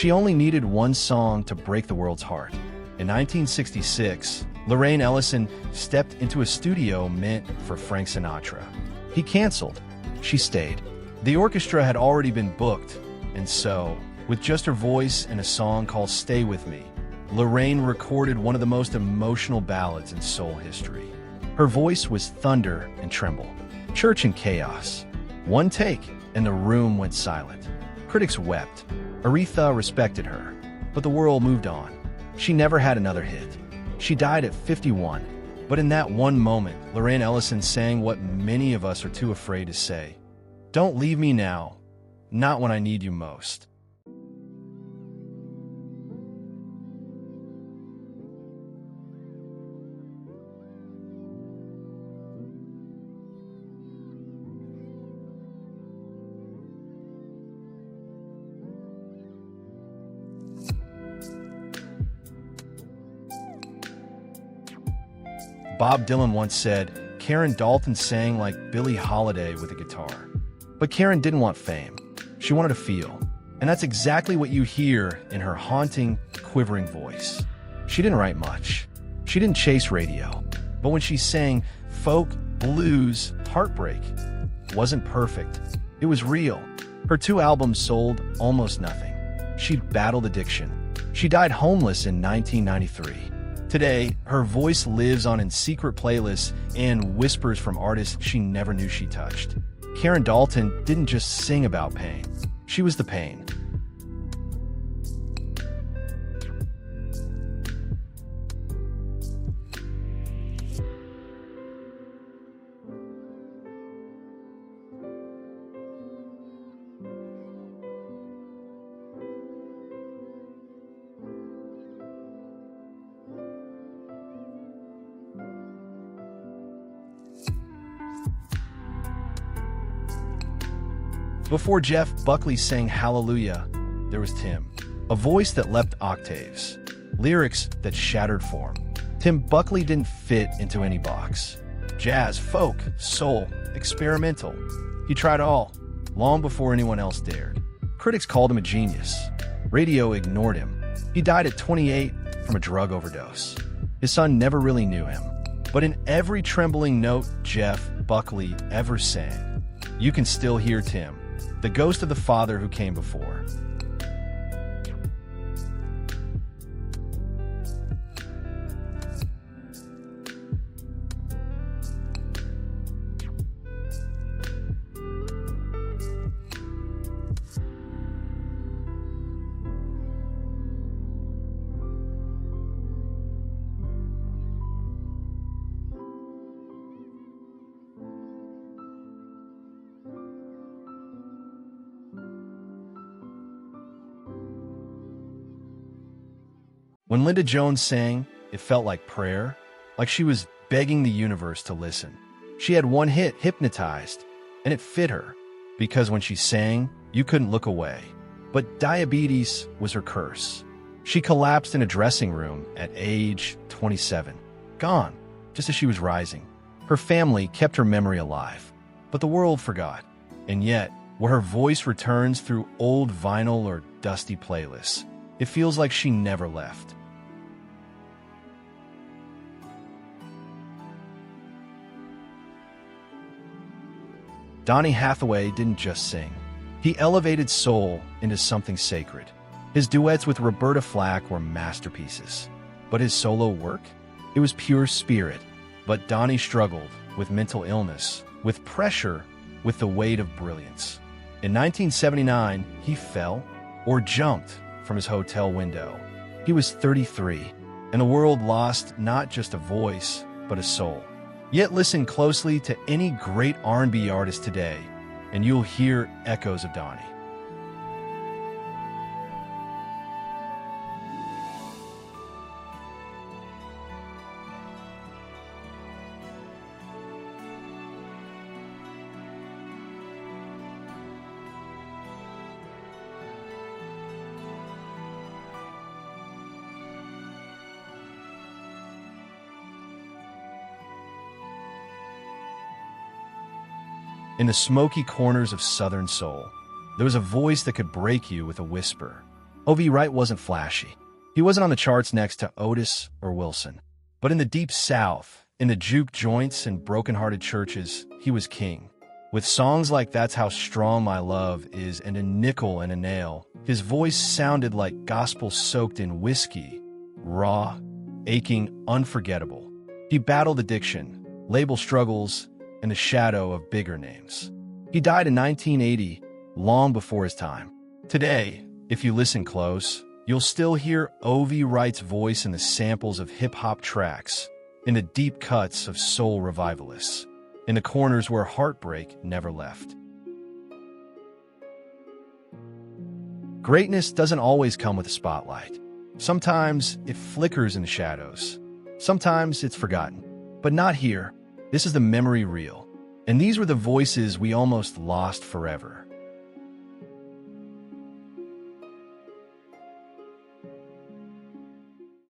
She only needed one song to break the world's heart. In 1966, Lorraine Ellison stepped into a studio meant for Frank Sinatra. He canceled. She stayed. The orchestra had already been booked, and so, with just her voice and a song called Stay With Me, Lorraine recorded one of the most emotional ballads in soul history. Her voice was thunder and tremble, church and chaos. One take, and the room went silent. Critics wept. Aretha respected her, but the world moved on. She never had another hit. She died at 51, but in that one moment, Lorraine Ellison sang what many of us are too afraid to say. Don't leave me now, not when I need you most. Bob Dylan once said, Karen Dalton sang like Billie Holiday with a guitar. But Karen didn't want fame. She wanted to feel. And that's exactly what you hear in her haunting, quivering voice. She didn't write much. She didn't chase radio. But when she sang folk, blues, heartbreak, it wasn't perfect. It was real. Her 2 albums sold almost nothing. She'd battled addiction. She died homeless in 1993. Today, her voice lives on in secret playlists and whispers from artists she never knew she touched. Karen Dalton didn't just sing about pain. She was the pain. Before Jeff Buckley sang Hallelujah, there was Tim. A voice that leapt octaves. Lyrics that shattered form. Tim Buckley didn't fit into any box. Jazz, folk, soul, experimental. He tried all, long before anyone else dared. Critics called him a genius. Radio ignored him. He died at 28 from a drug overdose. His son never really knew him. But in every trembling note Jeff Buckley ever sang, you can still hear Tim, the ghost of the father who came before. When Linda Jones sang, it felt like prayer, like she was begging the universe to listen. She had one hit, Hypnotized, and it fit her, because when she sang, you couldn't look away. But diabetes was her curse. She collapsed in a dressing room at age 27, gone, just as she was rising. Her family kept her memory alive, but the world forgot. And yet, where her voice returns through old vinyl or dusty playlists, it feels like she never left. Donny Hathaway didn't just sing. He elevated soul into something sacred. His duets with Roberta Flack were masterpieces. But his solo work? It was pure spirit. But Donny struggled with mental illness, with pressure, with the weight of brilliance. In 1979, he fell or jumped from his hotel window. He was 33, and the world lost not just a voice, but a soul. Yet listen closely to any great R&B artist today, and you'll hear echoes of Donny. In the smoky corners of Southern soul, there was a voice that could break you with a whisper. O.V. Wright wasn't flashy. He wasn't on the charts next to Otis or Wilson. But in the Deep South, in the juke joints and broken-hearted churches, he was king. With songs like That's How Strong My Love Is and A Nickel and a Nail, his voice sounded like gospel soaked in whiskey, raw, aching, unforgettable. He battled addiction, label struggles, and the shadow of bigger names. He died in 1980, long before his time. Today, if you listen close, you'll still hear O.V. Wright's voice in the samples of hip-hop tracks, in the deep cuts of soul revivalists, in the corners where heartbreak never left. Greatness doesn't always come with a spotlight. Sometimes it flickers in the shadows. Sometimes it's forgotten. But not here. This is the memory reel. And these were the voices we almost lost forever.